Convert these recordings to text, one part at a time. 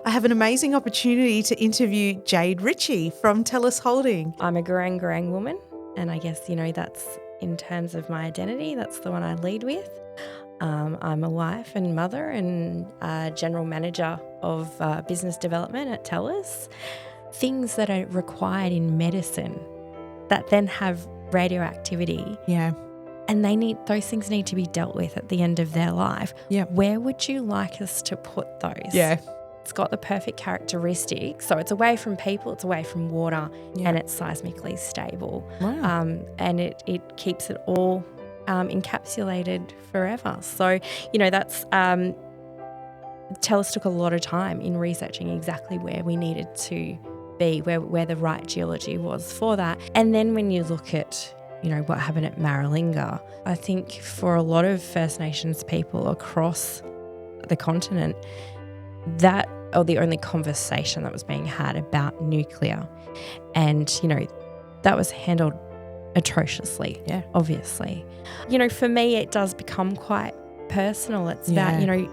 I have an amazing opportunity to interview Jade Ritchie from Tellus Holdings. I'm a Gooreng Gooreng woman, and I guess, that's in terms of my identity, that's the one I lead with. I'm a wife and mother and general manager of business development at Tellus. Things that are required in medicine that then have radioactivity. Yeah. And those things need to be dealt with at the end of their life. Yeah. Where would you like us to put those? Yeah. It's got the perfect characteristics. So it's away from people, it's away from water, and it's seismically stable. Wow. And it keeps it all encapsulated forever. So, that's Tellus took a lot of time in researching exactly where we needed to be, where the right geology was for that. And then when you look at what happened at Maralinga, I think for a lot of First Nations people across the continent, that or the only conversation that was being had about nuclear, and that was handled atrociously. Yeah, obviously. For me, it does become quite personal. It's about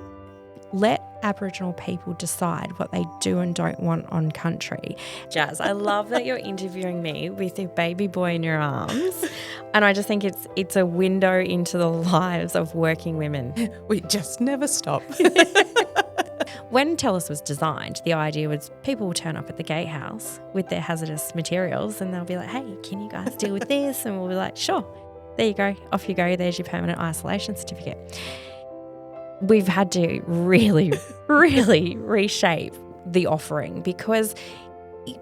let Aboriginal people decide what they do and don't want on country. Jas, I love that you're interviewing me with your baby boy in your arms, and I just think it's a window into the lives of working women. We just never stop. When Tellus was designed, the idea was people will turn up at the gatehouse with their hazardous materials and they'll be like, hey, can you guys deal with this? And we'll be like, sure, there you go, off you go, there's your permanent isolation certificate. We've had to really, really reshape the offering because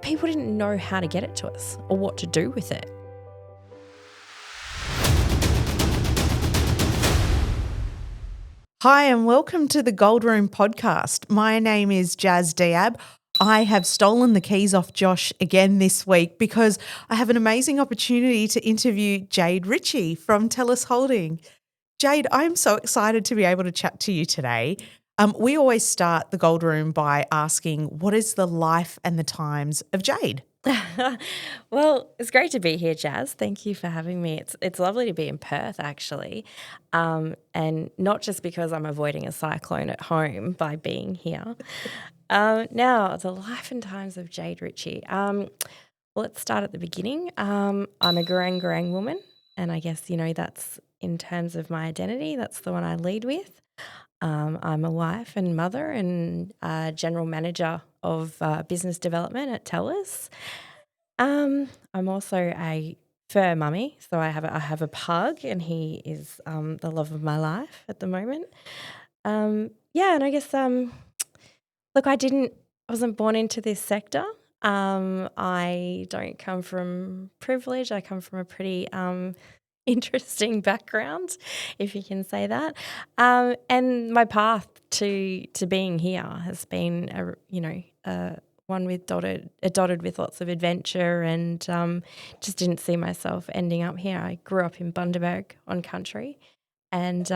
people didn't know how to get it to us or what to do with it. Hi and welcome to the Gold Room podcast. My name is Jas Diab. I have stolen the keys off Josh again this week because I have an amazing opportunity to interview Jade Ritchie from Tellus Holdings. Jade, I'm so excited to be able to chat to you today. We always start the Gold Room by asking, what is the life and the times of Jade? Well, it's great to be here, Jas. Thank you for having me. It's lovely to be in Perth, actually, and not just because I'm avoiding a cyclone at home by being here. Now, the life and times of Jade Ritchie. Let's start at the beginning. I'm a Gooreng Gooreng woman, and I guess, that's in terms of my identity, that's the one I lead with. I'm a wife and mother and general manager of business development at Tellus. I'm also a fur mummy, so I have a pug, and he is the love of my life at the moment. And I guess look, I wasn't born into this sector. I don't come from privilege. I come from a pretty interesting background, if you can say that. And my path to being here has been one dotted with lots of adventure, and just didn't see myself ending up here. I grew up in Bundaberg on country, and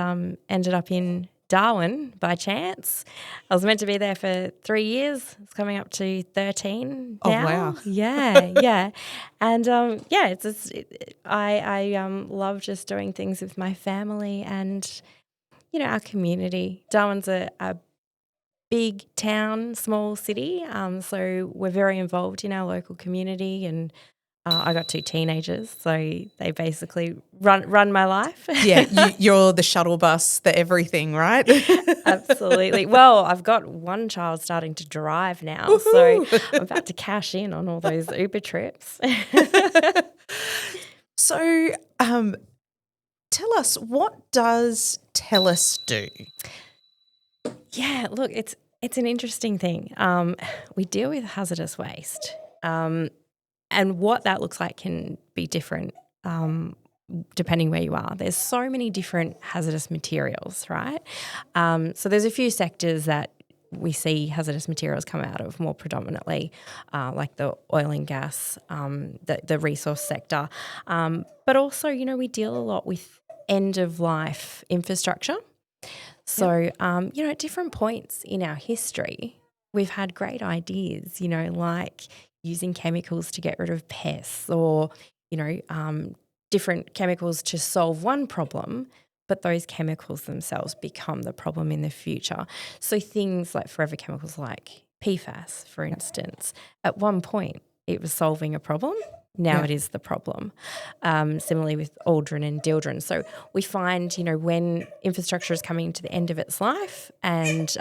ended up in Darwin by chance. I was meant to be there for 3 years. It's coming up to 13 now. Oh, wow. Yeah. And I love just doing things with my family and, our community. Darwin's a big town, small city, so we're very involved in our local community, and I got 2 teenagers, so they basically run my life. Yeah, you're the shuttle bus, the everything, right? Absolutely. Well, I've got one child starting to drive now, Woohoo! so I'm about to cash in on all those Uber trips. So tell us, what does Tellus do? Yeah, look, it's an interesting thing. We deal with hazardous waste, and what that looks like can be different depending where you are. There's so many different hazardous materials, right? So there's a few sectors that we see hazardous materials come out of more predominantly, like the oil and gas, the resource sector. But also, we deal a lot with end-of-life infrastructure. So, at different points in our history, we've had great ideas, like using chemicals to get rid of pests, or, different chemicals to solve one problem, but those chemicals themselves become the problem in the future. So things like forever chemicals like PFAS, for instance. At one point, it was solving a problem. Now it is the problem. Similarly with Aldrin and Dildren. So we find, when infrastructure is coming to the end of its life and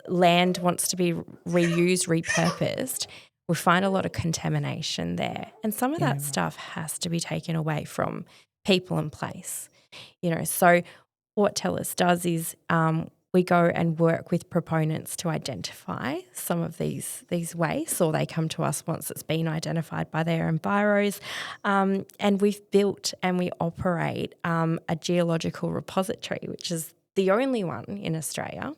land wants to be reused, repurposed, we find a lot of contamination there. And some of that stuff has to be taken away from people and place. So what Tellus does is we go and work with proponents to identify some of these wastes, or they come to us once it's been identified by their enviros. And we've built and we operate a geological repository, which is the only one in Australia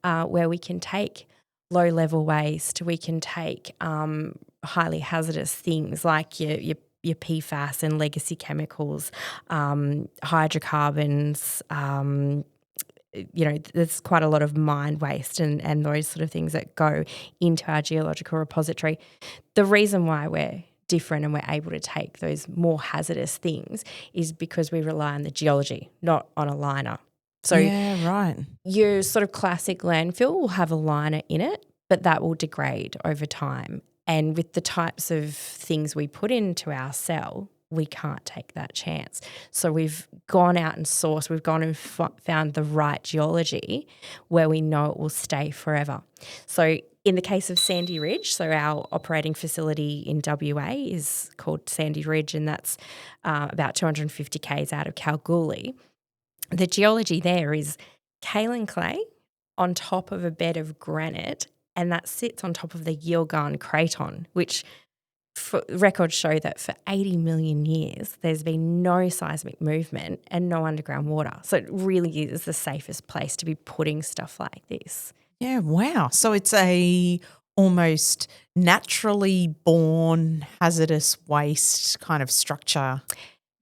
where we can take low-level waste, we can take highly hazardous things like your PFAS and legacy chemicals, hydrocarbons, there's quite a lot of mine waste and those sort of things that go into our geological repository. The reason why we're different and we're able to take those more hazardous things is because we rely on the geology, not on a liner. So your sort of classic landfill will have a liner in it, but that will degrade over time. And with the types of things we put into our cell, we can't take that chance. So we've gone out and sourced, we've gone and found the right geology where we know it will stay forever. So in the case of Sandy Ridge, so our operating facility in WA is called Sandy Ridge, and that's about 250 k's out of Kalgoorlie. The geology there is kaolin clay on top of a bed of granite, and that sits on top of the Yilgarn Craton, which records show that for 80 million years there's been no seismic movement and no underground water. So it really is the safest place to be putting stuff like this. Yeah, wow. So it's a almost naturally born hazardous waste kind of structure.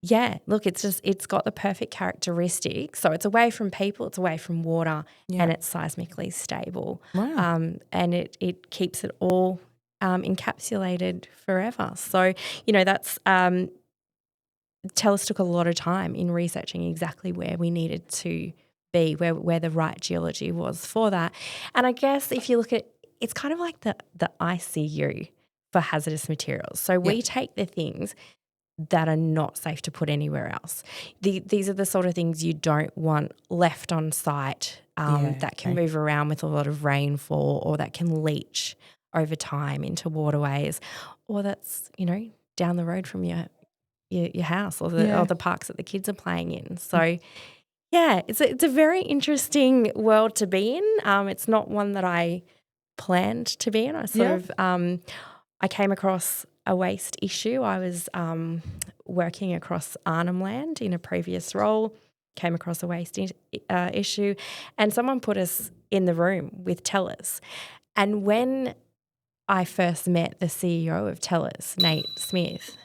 Yeah, look, it's got the perfect characteristics. So it's away from people, it's away from water, and it's seismically stable. Wow. And it keeps it all encapsulated forever. So, that's Tellus took a lot of time in researching exactly where we needed to be, where the right geology was for that. And I guess if you look at it's kind of like the ICU for hazardous materials. So we take the things that are not safe to put anywhere else. These are the sort of things you don't want left on site that can move around with a lot of rainfall, or that can leach over time into waterways, or that's, down the road from your house or the parks that the kids are playing in. So it's a very interesting world to be in. It's not one that I planned to be in. I came across a waste issue. I was working across Arnhem Land in a previous role, came across a waste issue, and someone put us in the room with Tellus. And when I first met the CEO of Tellus, Nate Smith,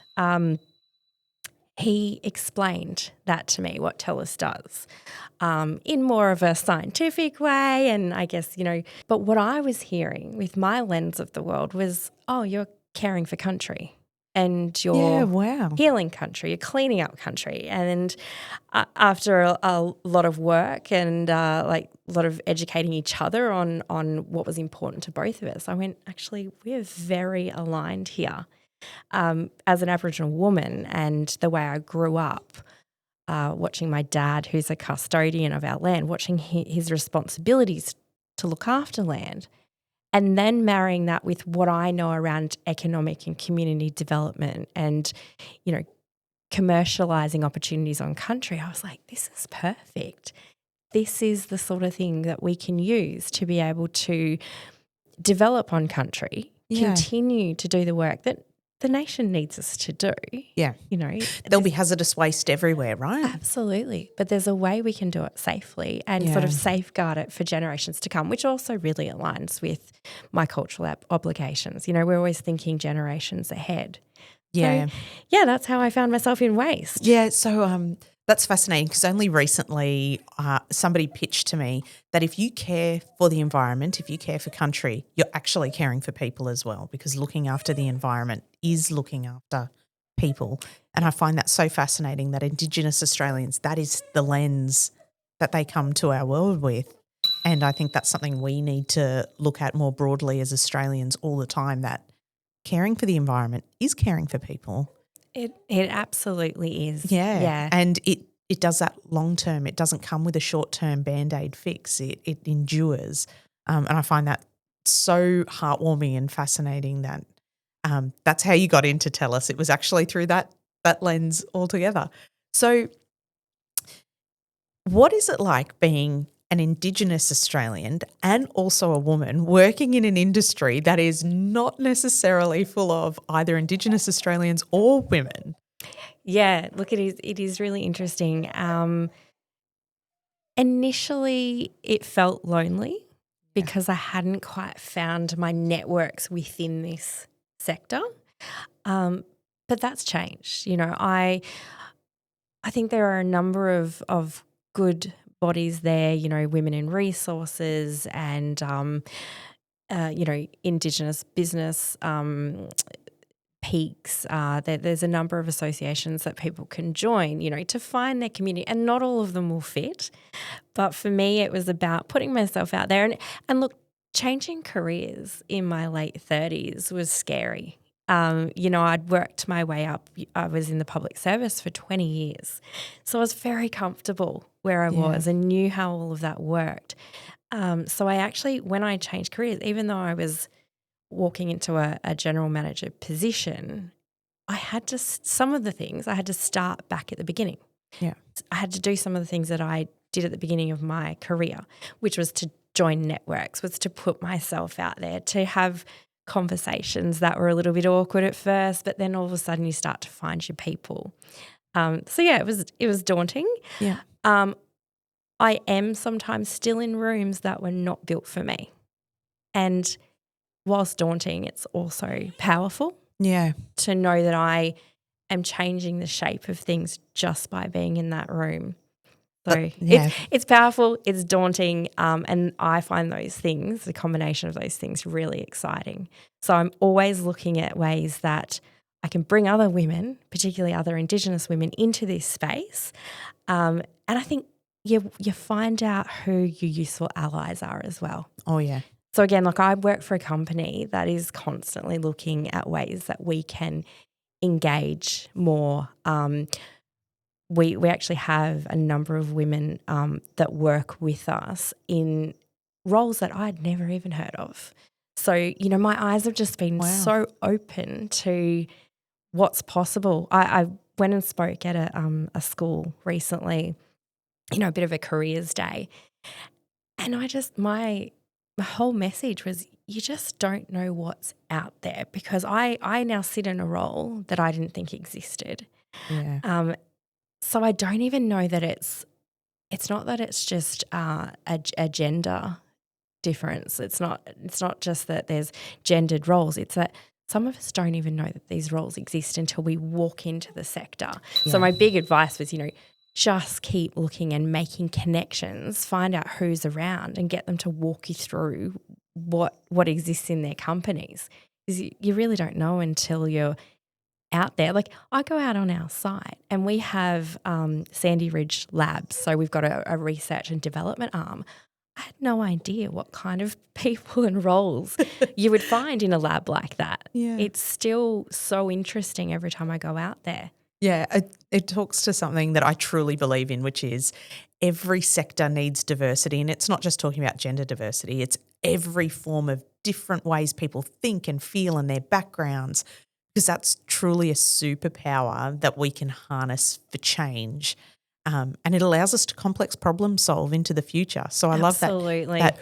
he explained that to me, what Tellus does, in more of a scientific way. And I guess, but what I was hearing with my lens of the world was, oh, you're caring for country and you're healing country, you're cleaning up country. And after a lot of work and a lot of educating each other on what was important to both of us, I went, actually, we're very aligned here. As an Aboriginal woman, and the way I grew up, watching my dad, who's a custodian of our land, watching his responsibilities to look after land, and then marrying that with what I know around economic and community development and, commercialising opportunities on country, I was like, this is perfect. This is the sort of thing that we can use to be able to develop on country, continue to do the work that the nation needs us to do. Yeah. There'll be hazardous waste everywhere, right? Absolutely. But there's a way we can do it safely and sort of safeguard it for generations to come, which also really aligns with my cultural obligations. We're always thinking generations ahead. Yeah. So, that's how I found myself in waste. Yeah, so that's fascinating because only recently somebody pitched to me that if you care for the environment, if you care for country, you're actually caring for people as well, because looking after the environment is looking after people. And I find that so fascinating that Indigenous Australians, that is the lens that they come to our world with. And I think that's something we need to look at more broadly as Australians all the time, that caring for the environment is caring for people. It absolutely is. Yeah. Yeah. And it does that long term. It doesn't come with a short term Band-Aid fix. It endures. And I find that so heartwarming and fascinating that that's how you got into Tellus. It was actually through that lens altogether. So what is it like being an Indigenous Australian and also a woman working in an industry that is not necessarily full of either Indigenous Australians or women? Yeah, look, it is really interesting. Initially, it felt lonely because I hadn't quite found my networks within this sector. But that's changed. I think there are a number of good bodies there, women in resources and, Indigenous business peaks. There's a number of associations that people can join, to find their community, and not all of them will fit. But for me, it was about putting myself out there. And look, changing careers in my late 30s was scary. I'd worked my way up. I was in the public service for 20 years. So I was very comfortable where I was and knew how all of that worked. So I actually, when I changed careers, even though I was walking into a general manager position, I had to, some of the things I had to start back at the beginning. Yeah. I had to do some of the things that I did at the beginning of my career, which was to join networks, was to put myself out there, to have conversations that were a little bit awkward at first, but then all of a sudden you start to find your people. It was daunting. Yeah. I am sometimes still in rooms that were not built for me. And whilst daunting, it's also powerful. Yeah. To know that I am changing the shape of things just by being in that room. So it's powerful, it's daunting, and I find those things, the combination of those things, really exciting. So I'm always looking at ways that I can bring other women, particularly other Indigenous women, into this space. And I think you find out who your useful allies are as well. Oh, yeah. So again, like, I work for a company that is constantly looking at ways that we can engage more. We actually have a number of women that work with us in roles that I'd never even heard of. So, my eyes have just been so open to what's possible. I went and spoke at a school recently, a bit of a careers day. And my whole message was, you just don't know what's out there, because I now sit in a role that I didn't think existed. Yeah. So I don't even know that it's not that it's just a gender difference. It's not just that there's gendered roles. It's that some of us don't even know that these roles exist until we walk into the sector. Yeah. So my big advice was, just keep looking and making connections, find out who's around and get them to walk you through what exists in their companies. Because you really don't know until you're out there. Like, I go out on our site and we have Sandy Ridge Labs. So we've got a research and development arm. I had no idea what kind of people and roles you would find in a lab like that. Yeah. It's still so interesting every time I go out there. Yeah, it talks to something that I truly believe in, which is every sector needs diversity. And it's not just talking about gender diversity, it's every form of different ways people think and feel and their backgrounds, because that's truly a superpower that we can harness for change. And it allows us to complex problem solve into the future. So I love that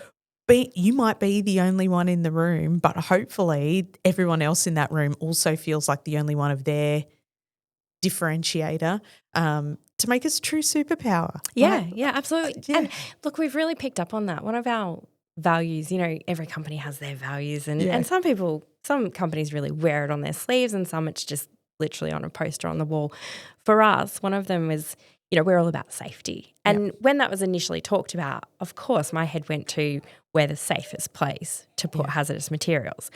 you might be the only one in the room, but hopefully everyone else in that room also feels like the only one of their differentiator to make us true superpower. Yeah, right? yeah, absolutely. Yeah. And look, we've really picked up on that. One of our values, every company has their values, and some companies really wear it on their sleeves, and some it's just literally on a poster on the wall. For us, one of them was, we're all about safety. And when that was initially talked about, of course, my head went to where the safest place to put hazardous materials.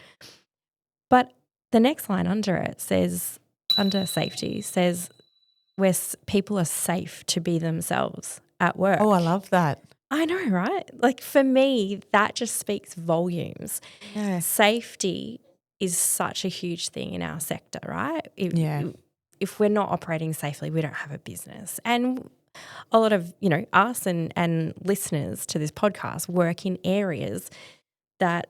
But the next line under it says, under safety, says where people are safe to be themselves at work. Oh, I love that. I know, right? Like for me, that just speaks volumes. Yeah. Safety is such a huge thing in our sector, right? Yeah. If we're not operating safely, we don't have a business. And a lot of, us and listeners to this podcast work in areas that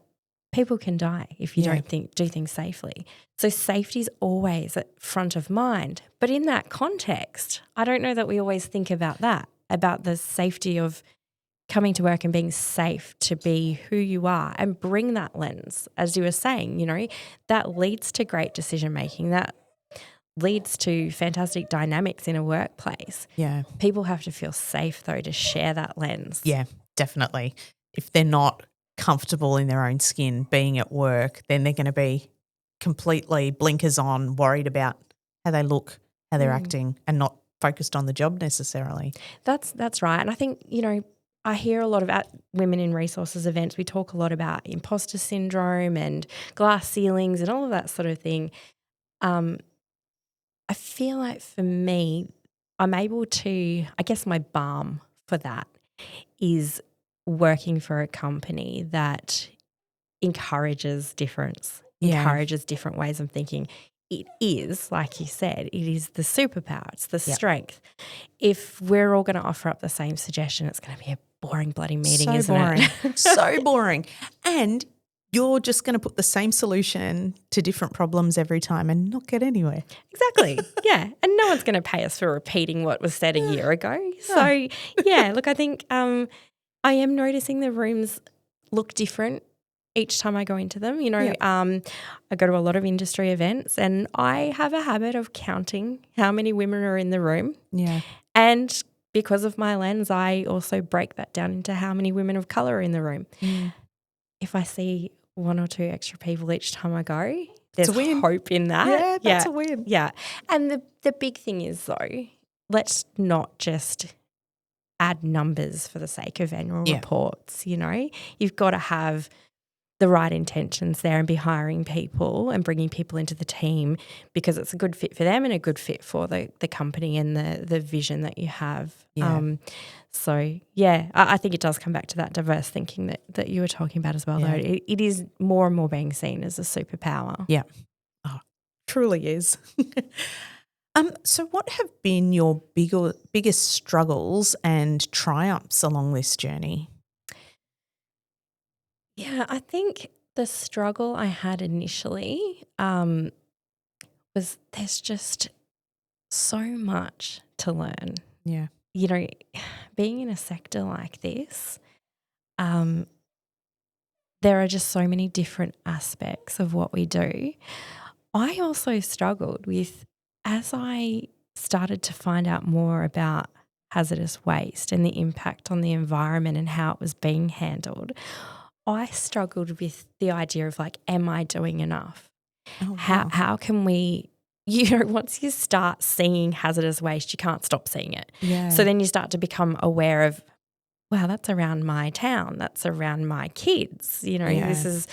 people can die if you Yeah. don't do things safely. So safety is always at front of mind. But in that context, I don't know that we always think about that, about the safety of coming to work and being safe to be who you are and bring that lens, as you were saying, that leads to great decision making. That leads to fantastic dynamics in a workplace. Yeah. People have to feel safe, though, to share that lens. Yeah, definitely. If they're not comfortable in their own skin being at work, then they're going to be completely blinkers on, worried about how they look, how they're acting, and not focused on the job necessarily. That's right. And I think, I hear a lot of at women in resources events, we talk a lot about imposter syndrome and glass ceilings and all of that sort of thing. I feel like for me, I'm able to, I guess my balm for that is working for a company that encourages difference, encourages different ways of thinking. It is, like you said, it is the superpower, it's the strength. If we're all going to offer up the same suggestion, it's going to be a boring bloody meeting, isn't it? So boring. And you're just going to put the same solution to different problems every time and not get anywhere. Exactly. Yeah. And no one's going to pay us for repeating what was said a year ago. So, yeah, look, I think I am noticing the rooms look different each time I go into them. I go to a lot of industry events and I have a habit of counting how many women are in the room. Yeah. And because of my lens, I also break that down into how many women of colour are in the room. If I see one or two extra people each time I go, there's hope in that. Yeah, that's a win. Yeah. And the big thing is, though, let's not just add numbers for the sake of annual reports, You've got to have the right intentions there and be hiring people and bringing people into the team because it's a good fit for them and a good fit for the company and the vision that you have. Yeah. I think it does come back to that diverse thinking that you were talking about as well, though. It is more and more being seen as a superpower. Yeah. Oh, truly is. So what have been your biggest struggles and triumphs along this journey? Yeah, I think the struggle I had initially was there's just so much to learn. Yeah. Being in a sector like this, there are just so many different aspects of what we do. I also struggled with, as I started to find out more about hazardous waste and the impact on the environment and how it was being handled, I struggled with the idea of am I doing enough? Oh, wow. How can we, once you start seeing hazardous waste, you can't stop seeing it. Yeah. So then you start to become aware of, wow, that's around my town, that's around my kids. This is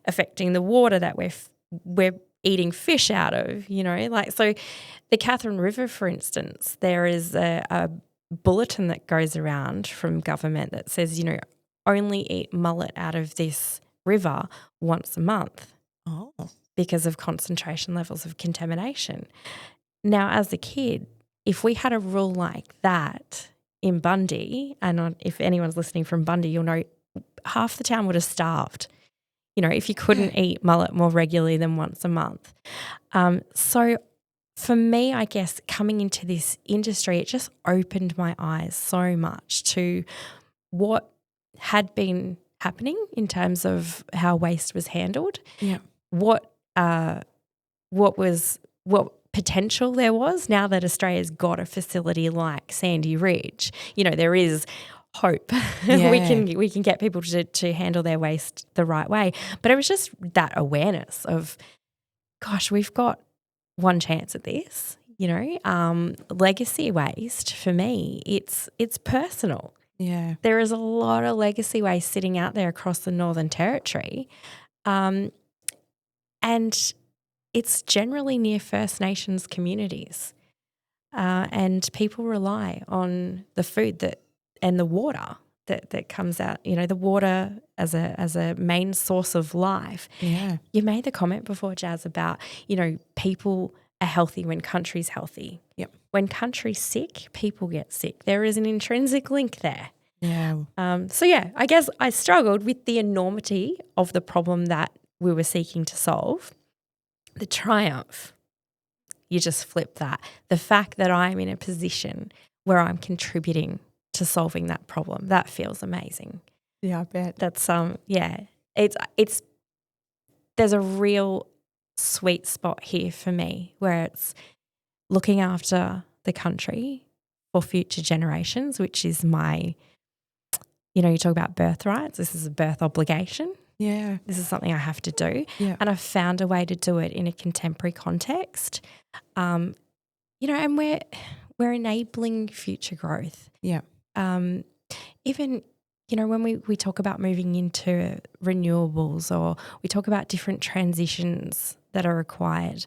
affecting the water that we're eating fish out of. So the Catherine River, for instance, there is a bulletin that goes around from government that says, only eat mullet out of this river once a month. Oh. Because of concentration levels of contamination. Now, as a kid, if we had a rule like that in Bundy, and if anyone's listening from Bundy, you'll know half the town would have starved, if you couldn't eat mullet more regularly than once a month. So for me, I guess coming into this industry, it just opened my eyes so much to what had been happening in terms of how waste was handled. Yeah. What potential there was now that Australia's got a facility like Sandy Ridge. There is hope. Yeah. we can get people to handle their waste the right way. But it was just that awareness of, gosh, we've got one chance at this. Legacy waste for me, it's personal. Yeah. There is a lot of legacy waste sitting out there across the Northern Territory. And it's generally near First Nations communities, and people rely on the food and the water that comes out, the water as a main source of life. Yeah. You made the comment before, Jas, about, people are healthy when country's healthy. Yep. When country's sick, people get sick. There is an intrinsic link there. Yeah. I guess I struggled with the enormity of the problem that we were seeking to solve. The triumph, you just flip that. The fact that I'm in a position where I'm contributing to solving that problem, that feels amazing. Yeah, I bet. That's it's there's a real sweet spot here for me where it's looking after the country for future generations, which is my, you talk about birthrights. This is a birth obligation. Yeah. This is something I have to do. Yeah. And I've found a way to do it in a contemporary context. And we're enabling future growth. Yeah. Even, when we talk about moving into renewables or we talk about different transitions that are required,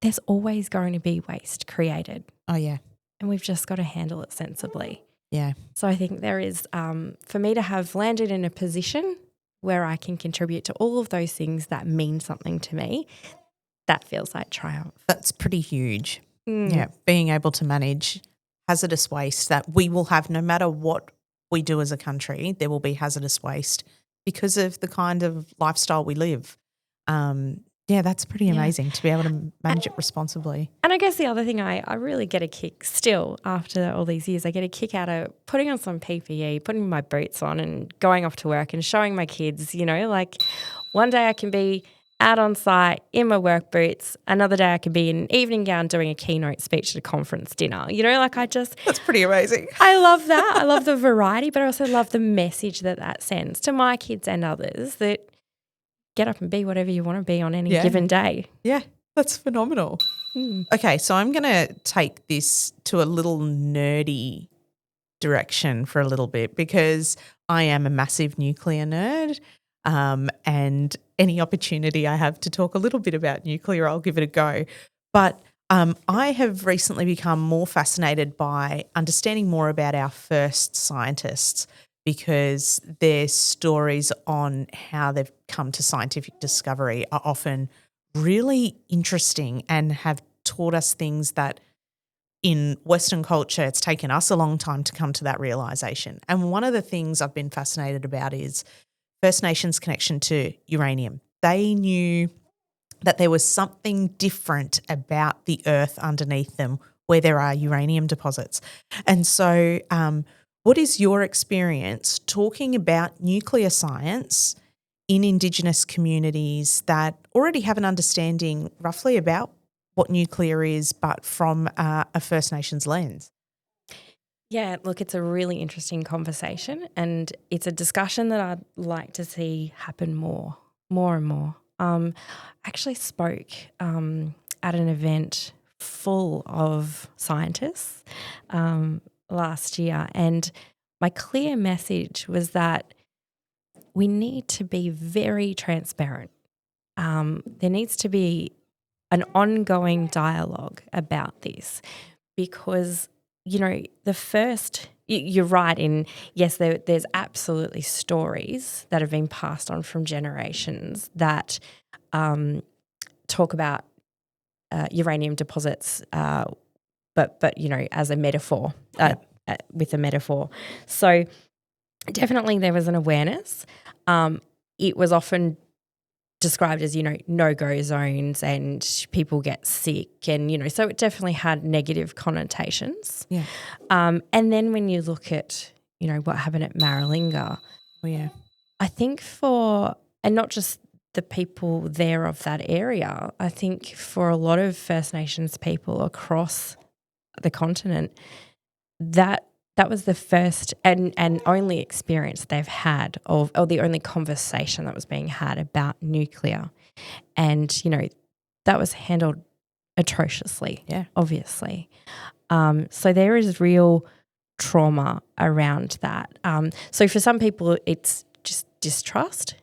there's always going to be waste created. Oh, yeah. And we've just got to handle it sensibly. Yeah. So I think there is, for me to have landed in a position where I can contribute to all of those things that mean something to me, that feels like triumph. That's pretty huge. Yeah. Being able to manage hazardous waste that we will have no matter what we do as a country, there will be hazardous waste because of the kind of lifestyle we live. That's pretty amazing to be able to manage it responsibly. And I guess the other thing I really get a kick still after all these years, I get a kick out of putting on some PPE, putting my boots on and going off to work and showing my kids, like one day I can be out on site in my work boots, another day I can be in an evening gown doing a keynote speech at a conference dinner. That's pretty amazing. I love that. I love the variety, but I also love the message that sends to my kids and others that get up and be whatever you want to be on any given day. Yeah, that's phenomenal. Okay, so I'm going to take this to a little nerdy direction for a little bit because I am a massive nuclear nerd, and any opportunity I have to talk a little bit about nuclear, I'll give it a go. But I have recently become more fascinated by understanding more about our first scientists because their stories on how they've come to scientific discovery are often really interesting and have taught us things that in Western culture it's taken us a long time to come to that realisation. And one of the things I've been fascinated about is First Nations connection to uranium. They knew that there was something different about the earth underneath them where there are uranium deposits. And so what is your experience talking about nuclear science in Indigenous communities that already have an understanding roughly about what nuclear is, but from a First Nations lens? Yeah, look, it's a really interesting conversation and it's a discussion that I'd like to see happen more and more. I actually spoke at an event full of scientists last year, and my clear message was that we need to be very transparent. There needs to be an ongoing dialogue about this because, you're right in, yes, there's absolutely stories that have been passed on from generations that talk about uranium deposits, but as a metaphor, with a metaphor. So definitely there was an awareness. It was often described as, no-go zones and people get sick and, so it definitely had negative connotations. Yeah. And then when you look at, what happened at Maralinga, I think and not just the people there of that area, I think for a lot of First Nations people across the continent, that was the first and only experience they've had or the only conversation that was being had about nuclear. And, that was handled atrociously, obviously. So there is real trauma around that. So for some people it's just distrust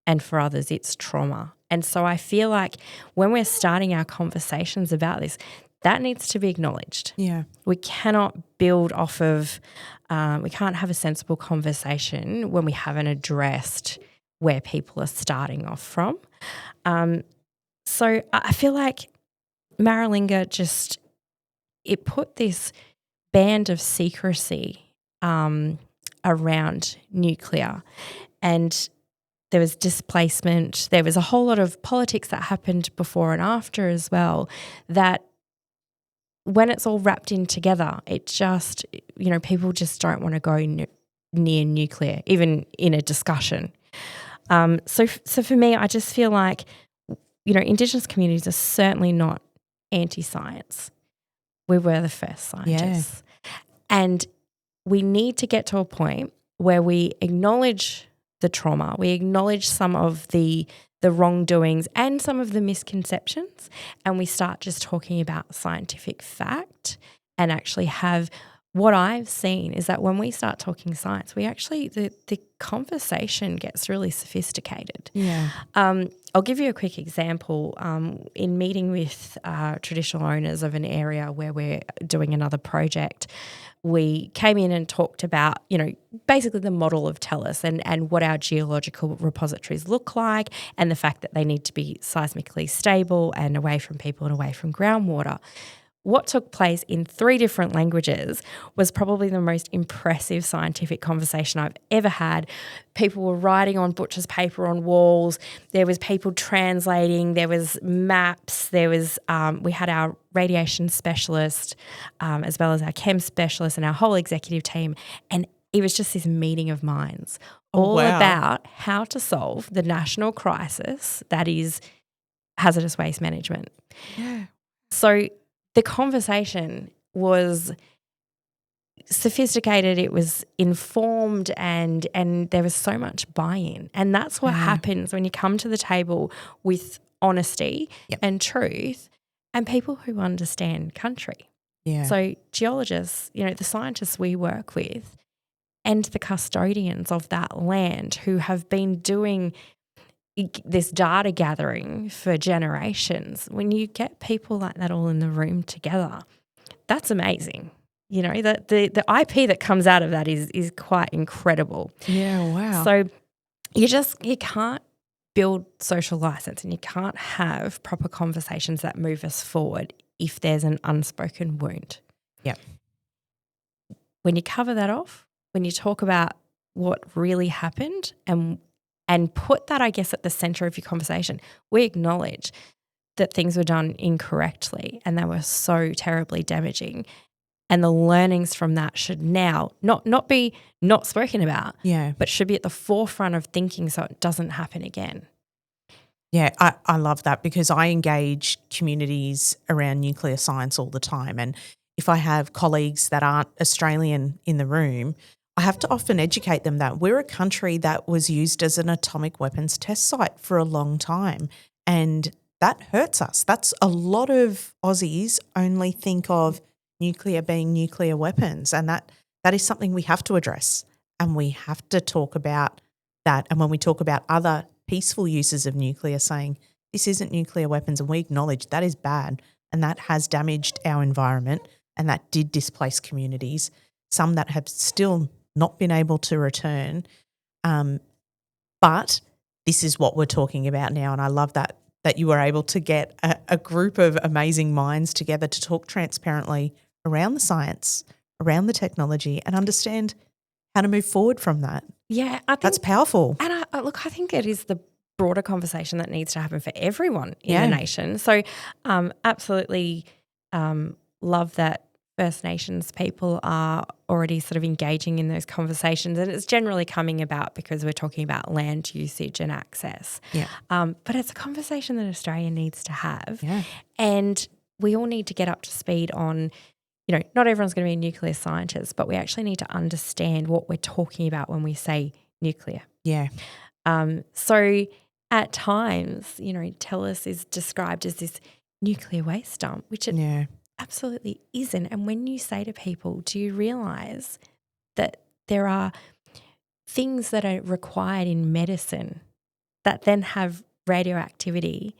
and for others it's trauma. And so I feel like when we're starting our conversations about this, that needs to be acknowledged. Yeah. We cannot build off of, we can't have a sensible conversation when we haven't addressed where people are starting off from. So I feel like Maralinga just, it put this band of secrecy around nuclear, and there was displacement. There was a whole lot of politics that happened before and after as well, that when it's all wrapped in together, it just, people just don't want to go near nuclear, even in a discussion. So for me, I just feel like, Indigenous communities are certainly not anti-science. We were the first scientists. Yeah. And we need to get to a point where we acknowledge the trauma, we acknowledge some of the wrongdoings and some of the misconceptions, and we start just talking about scientific fact and actually have what I've seen is that when we start talking science, we actually, the conversation gets really sophisticated. Yeah. I'll give you a quick example. In meeting with traditional owners of an area where we're doing another project, we came in and talked about, basically the model of Tellus and what our geological repositories look like, and the fact that they need to be seismically stable and away from people and away from groundwater. What took place in 3 different languages was probably the most impressive scientific conversation I've ever had. People were writing on butcher's paper on walls. There was people translating. There was maps. There was we had our radiation specialist as well as our chem specialist and our whole executive team. And it was just this meeting of minds all about how to solve the national crisis that is hazardous waste management. Yeah. So the conversation was sophisticated, it was informed, and there was so much buy-in. And that's what happens when you come to the table with honesty and truth and people who understand country. Yeah. So geologists, the scientists we work with and the custodians of that land who have been doing this data gathering for generations, when you get people like that all in the room together, that's amazing. The IP that comes out of that is quite incredible. Yeah, wow. So you can't build social license and you can't have proper conversations that move us forward if there's an unspoken wound. Yeah. When you cover that off, when you talk about what really happened and put that, I guess, at the center of your conversation, we acknowledge that things were done incorrectly and they were so terribly damaging. And the learnings from that should now not be not spoken about, but should be at the forefront of thinking so it doesn't happen again. Yeah, I love that because I engage communities around nuclear science all the time. And if I have colleagues that aren't Australian in the room, I have to often educate them that we're a country that was used as an atomic weapons test site for a long time, and that hurts us. That's a lot of Aussies only think of nuclear being nuclear weapons, and that is something we have to address, and we have to talk about that. And when we talk about other peaceful uses of nuclear, saying this isn't nuclear weapons, and we acknowledge that is bad and that has damaged our environment and that did displace communities, some that have still not been able to return. But this is what we're talking about now, and I love that you were able to get a group of amazing minds together to talk transparently around the science, around the technology, and understand how to move forward from that. Yeah, I think that's powerful. And I think it is the broader conversation that needs to happen for everyone in the nation. So absolutely love that First Nations people are already sort of engaging in those conversations, and it's generally coming about because we're talking about land usage and access. Yeah. But it's a conversation that Australia needs to have, and we all need to get up to speed on, not everyone's going to be a nuclear scientist, but we actually need to understand what we're talking about when we say nuclear. Yeah. So at times, Tellus is described as this nuclear waste dump, which it absolutely isn't. And when you say to people, do you realise that there are things that are required in medicine that then have radioactivity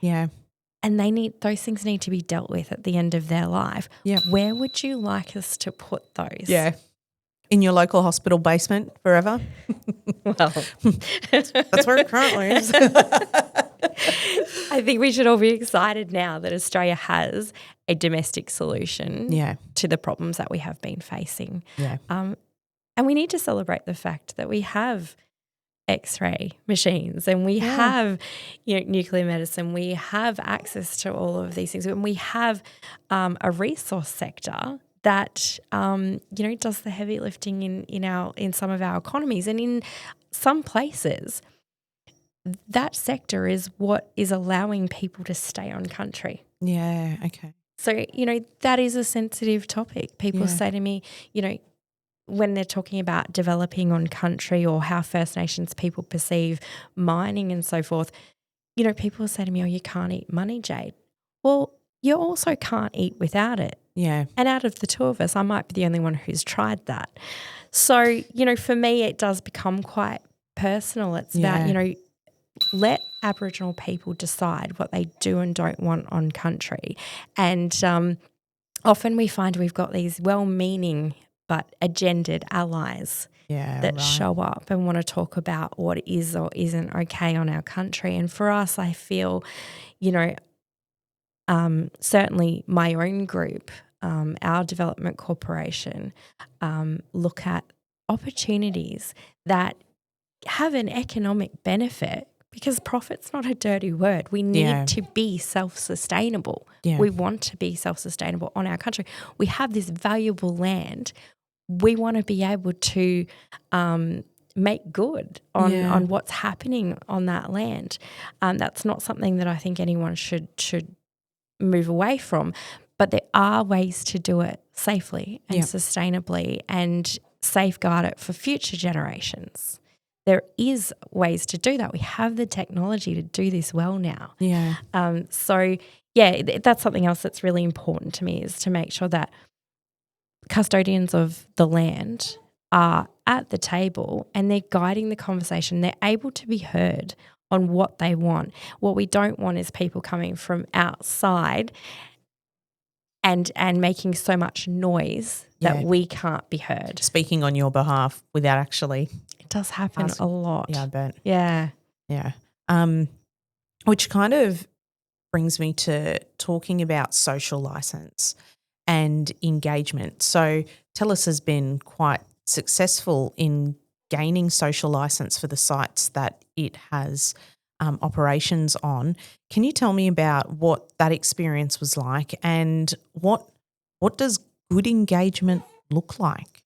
and those things need to be dealt with at the end of their life. Yeah. Where would you like us to put those? Yeah. In your local hospital basement forever? Well, That's where it currently is. I think we should all be excited now that Australia has a domestic solution to the problems that we have been facing. Yeah. And we need to celebrate the fact that we have X-ray machines and we have nuclear medicine, we have access to all of these things, and we have a resource sector that does the heavy lifting in some of our economies, and in some places that sector is what is allowing people to stay on country. Yeah, okay. So, that is a sensitive topic. People say to me, when they're talking about developing on country or how First Nations people perceive mining and so forth, people say to me, oh, you can't eat money, Jade. Well, you also can't eat without it. Yeah. And out of the two of us, I might be the only one who's tried that. So, for me, it does become quite personal. It's about, let Aboriginal people decide what they do and don't want on country. And often we find we've got these well-meaning but agendaed allies that show up and want to talk about what is or isn't okay on our country. And for us, I feel, certainly my own group, our development corporation, look at opportunities that have an economic benefit, because profit's not a dirty word. We need to be self-sustainable. Yeah. We want to be self-sustainable on our country. We have this valuable land. We want to be able to make good on what's happening on that land. That's not something that I think anyone should move away from, but there are ways to do it safely and sustainably and safeguard it for future generations. There is ways to do that. We have the technology to do this well now. Yeah. That's something else that's really important to me, is to make sure that custodians of the land are at the table and they're guiding the conversation. They're able to be heard on what they want. What we don't want is people coming from outside and making so much noise that we can't be heard. Speaking on your behalf without actually. It does happen a lot. Yeah, I bet. Yeah. Yeah. Which kind of brings me to talking about social license and engagement. So Tellus has been quite successful in gaining social license for the sites that it has operations on. Can you tell me about what that experience was like, and what does good engagement look like?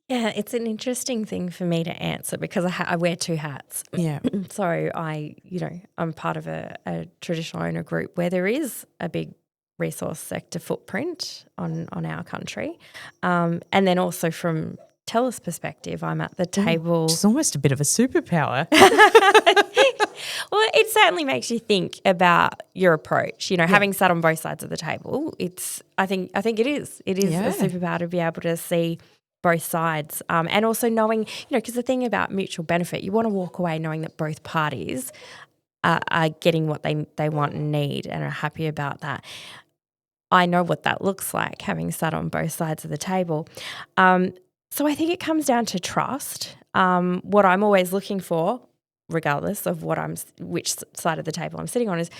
Yeah, it's an interesting thing for me to answer because I wear two hats. Yeah. So I'm part of a traditional owner group where there is a big resource sector footprint on our country. And then also from Tellus' perspective, I'm at the table. It's almost a bit of a superpower. Well, it certainly makes you think about your approach. Having sat on both sides of the table, I think it is a superpower to be able to see both sides, and also knowing, because the thing about mutual benefit, you want to walk away knowing that both parties are getting what they want and need and are happy about that. I know what that looks like, having sat on both sides of the table. So I think it comes down to trust. What I'm always looking for, regardless of which side of the table I'm sitting on, is,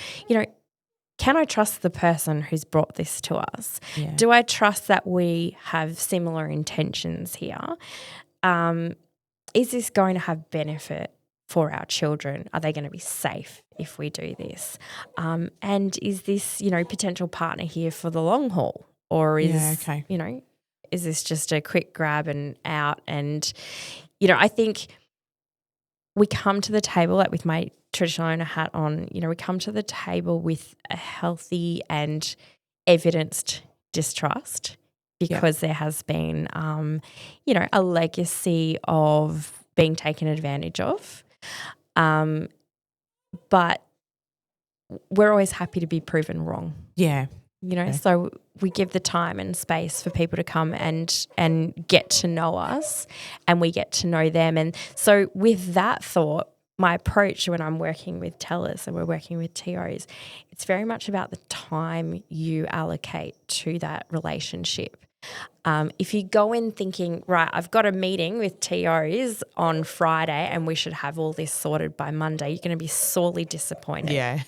can I trust the person who's brought this to us? Yeah. Do I trust that we have similar intentions here? Is this going to have benefit for our children? Are they going to be safe if we do this? And is this, potential partner here for the long haul? Or is this just a quick grab and out? And, I think we come to the table, like with my traditional owner hat on, we come to the table with a healthy and evidenced distrust because there has been, a legacy of being taken advantage of. But we're always happy to be proven wrong. Yeah. So we give the time and space for people to come and get to know us, and we get to know them. And so with that thought, my approach when I'm working with Tellus and we're working with TOs, it's very much about the time you allocate to that relationship. If you go in thinking, right, I've got a meeting with TOs on Friday and we should have all this sorted by Monday, you're going to be sorely disappointed. Yeah.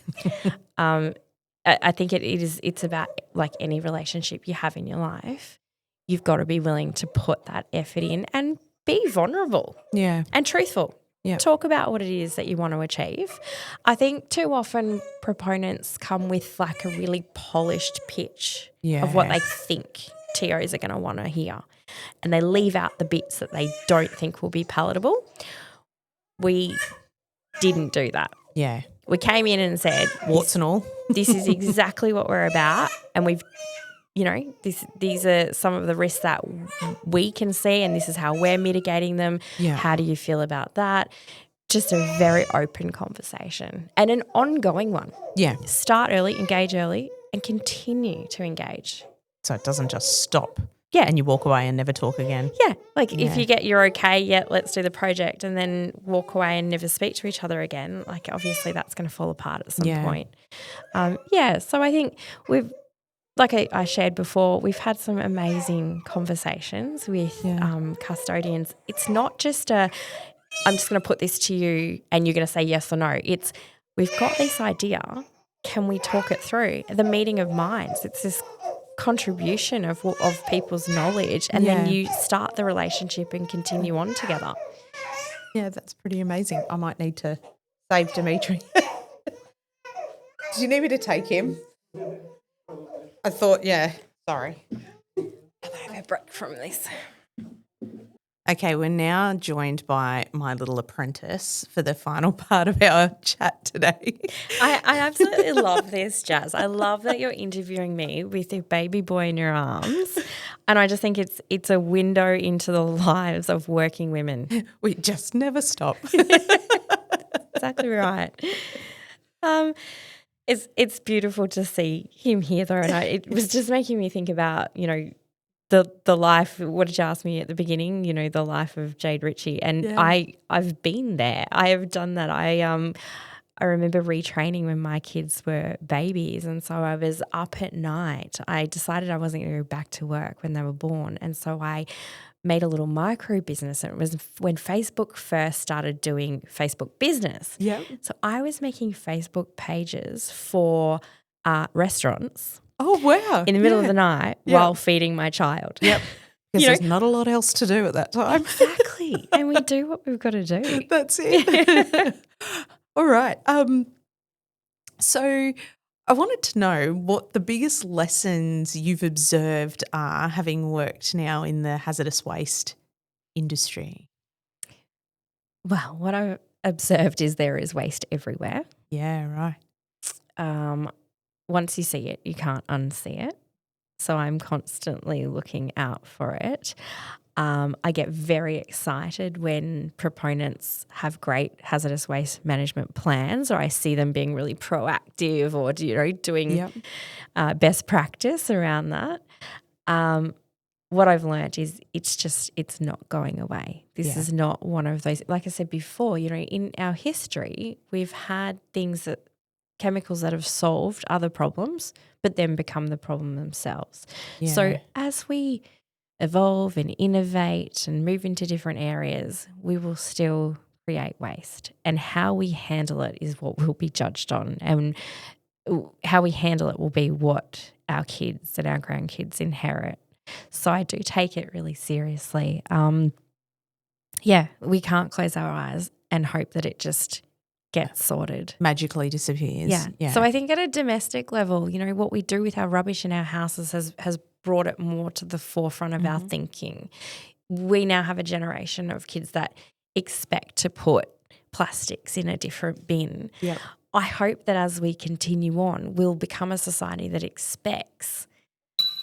I think it's about like any relationship you have in your life. You've got to be willing to put that effort in and be vulnerable and truthful. Yeah. Talk about what it is that you want to achieve. I think too often proponents come with like a really polished pitch of what they think TOs are going to want to hear, and they leave out the bits that they don't think will be palatable. We didn't do that. Yeah. We came in and said, Warts and all. this is exactly what we're about, and we've, these are some of the risks that we can see, and this is how we're mitigating them. Yeah. How do you feel about that? Just a very open conversation and an ongoing one. Yeah. Start early, engage early, and continue to engage. So it doesn't just stop. Yeah. And you walk away and never talk again. Yeah. Like if you get you're okay, let's do the project, and then walk away and never speak to each other again, like obviously that's going to fall apart at some point. So I think like I shared before, we've had some amazing conversations with custodians. It's not just I'm just going to put this to you and you're going to say yes or no. It's we've got this idea. Can we talk it through? The meeting of minds. It's this contribution of people's knowledge, and then you start the relationship and continue on together. Yeah, that's pretty amazing. I might need to save Dimitri. Do you need me to take him? I thought, sorry. I'm going to have a break from this. Okay, we're now joined by my little apprentice for the final part of our chat today. I absolutely love this, Jas. I love that you're interviewing me with your baby boy in your arms, and I just think it's a window into the lives of working women. We just never stop. Exactly right. It's beautiful to see him here though, and it was just making me think about, the life, what did you ask me at the beginning, the life of Jade Ritchie, and I've been there. I have done that. I remember retraining when my kids were babies, and so I was up at night. I decided I wasn't going to go back to work when they were born, and so I made a little micro business, and it was when Facebook first started doing Facebook business. Yeah. So I was making Facebook pages for restaurants. Oh, wow. In the middle of the night while feeding my child. Yep. Because there's not a lot else to do at that time. Exactly. And we do what we've got to do. That's it. All right. So I wanted to know what the biggest lessons you've observed are, having worked now in the hazardous waste industry. Well, what I've observed is there is waste everywhere. Yeah, right. Once you see it, you can't unsee it. So I'm constantly looking out for it. I get very excited when proponents have great hazardous waste management plans, or I see them being really proactive or, doing best practice around that. What I've learned is it's not going away. This is not one of those, like I said before, in our history, we've had chemicals that have solved other problems, but then become the problem themselves. Yeah. So as we evolve and innovate and move into different areas, we will still create waste. And how we handle it is what we'll be judged on. And how we handle it will be what our kids and our grandkids inherit. So I do take it really seriously. We can't close our eyes and hope that it just gets sorted. Magically disappears. Yeah. So I think at a domestic level, what we do with our rubbish in our houses has brought it more to the forefront of our thinking. We now have a generation of kids that expect to put plastics in a different bin. Yep. I hope that as we continue on, we'll become a society that expects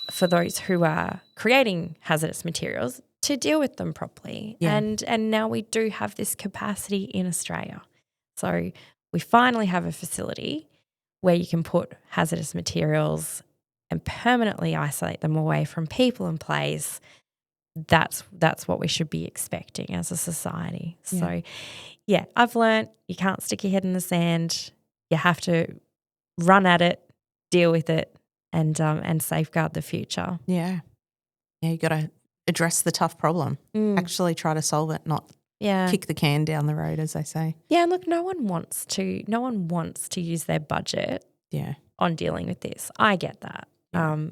for those who are creating hazardous materials to deal with them properly. Yeah. And now we do have this capacity in Australia. So we finally have a facility where you can put hazardous materials and permanently isolate them away from people and place that's what we should be expecting as a society. Yeah. So, yeah, I've learnt you can't stick your head in the sand. You have to run at it, deal with it, and safeguard the future. Yeah. Yeah, you got to address the tough problem. Actually try to solve it, not kick the can down the road, as they say. Yeah, and look, no one wants to use their budget on dealing with this. I get that. Yeah.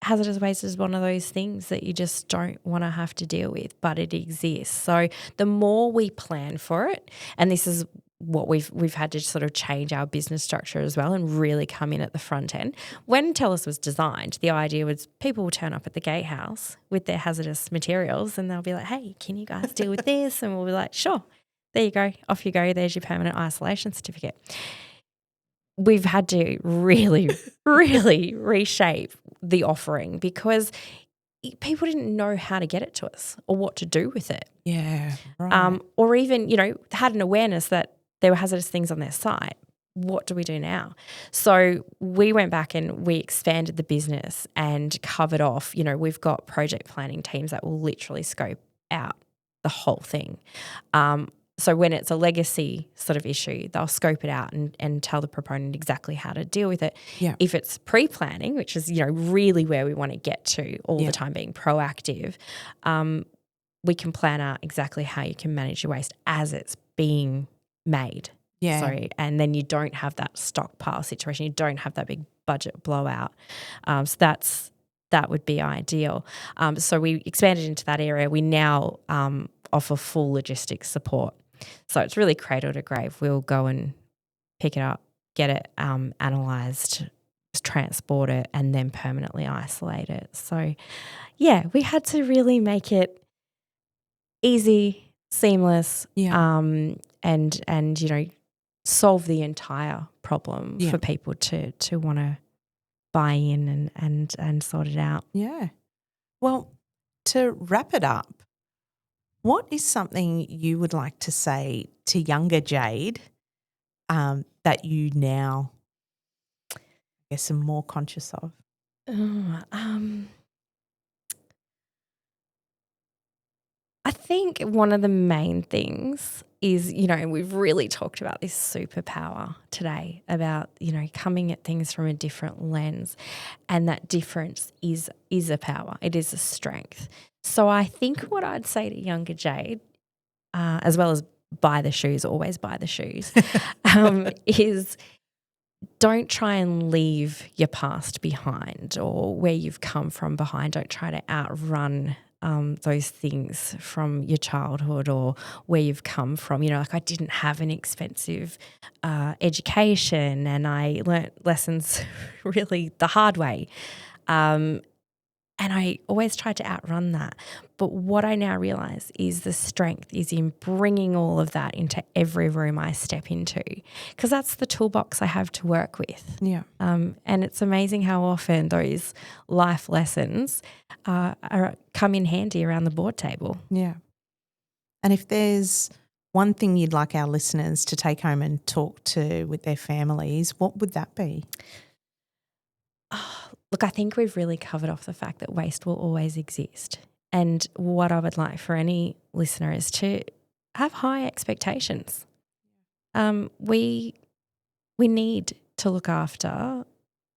Hazardous waste is one of those things that you just don't want to have to deal with, but it exists. So the more we plan for it, and this is what we've had to sort of change our business structure as well and really come in at the front end. When Tellus was designed, the idea was people will turn up at the gatehouse with their hazardous materials and they'll be like, hey, can you guys deal with this? And we'll be like, sure, there you go, off you go, there's your permanent isolation certificate. We've had to really, really reshape the offering because people didn't know how to get it to us or what to do with it. Yeah, right. Or even, had an awareness that there were hazardous things on their site. What do we do now? So we went back and we expanded the business and covered off, we've got project planning teams that will literally scope out the whole thing. So when it's a legacy sort of issue, they'll scope it out and tell the proponent exactly how to deal with it. Yeah. If it's pre-planning, which is, really where we want to get to all the time, being proactive, we can plan out exactly how you can manage your waste as it's being made. Yeah. So, and then you don't have that stockpile situation. You don't have that big budget blowout. So that would be ideal. So we expanded into that area. We now offer full logistics support. So it's really cradle to grave. We'll go and pick it up, get it analysed, transport it, and then permanently isolate it. So, yeah, we had to really make it easy, seamless, and solve the entire problem for people to want to buy in and sort it out. Yeah. Well, to wrap it up, what is something you would like to say to younger Jade that you now, I guess, are more conscious of? I think one of the main things is, we've really talked about this superpower today about, coming at things from a different lens, and that difference is a power. It is a strength. So I think what I'd say to younger Jade, as well as buy the shoes, always buy the shoes, is don't try and leave your past behind or where you've come from behind. Don't try to outrun those things from your childhood or where you've come from. Like I didn't have an expensive education and I learnt lessons really the hard way. And I always tried to outrun that. But what I now realise is the strength is in bringing all of that into every room I step into, because that's the toolbox I have to work with. Yeah. And it's amazing how often those life lessons come in handy around the board table. Yeah. And if there's one thing you'd like our listeners to take home and talk to with their families, what would that be? Look, I think we've really covered off the fact that waste will always exist. And what I would like for any listener is to have high expectations. We need to look after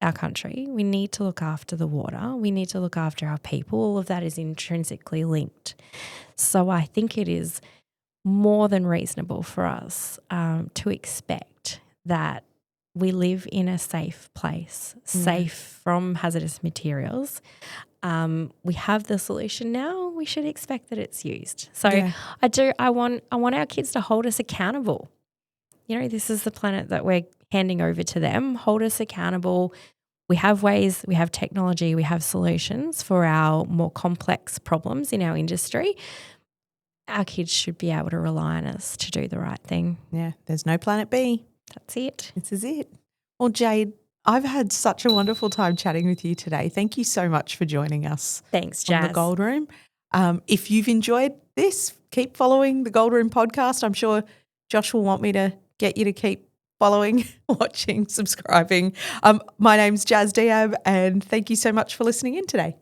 our country. We need to look after the water. We need to look after our people. All of that is intrinsically linked. So I think it is more than reasonable for us to expect that we live in a safe place, safe from hazardous materials. We have the solution now. We should expect that it's used. So I want our kids to hold us accountable. This is the planet that we're handing over to them. Hold us accountable. We have ways, we have technology, we have solutions for our more complex problems in our industry. Our kids should be able to rely on us to do the right thing. Yeah, there's no planet B. That's it. This is it. Well, Jade, I've had such a wonderful time chatting with you today. Thank you so much for joining us. Thanks, Jas. On the Gold Room. If you've enjoyed this, keep following the Gold Room podcast. I'm sure Josh will want me to get you to keep following, watching, subscribing. My name's Jas Diab, and thank you so much for listening in today.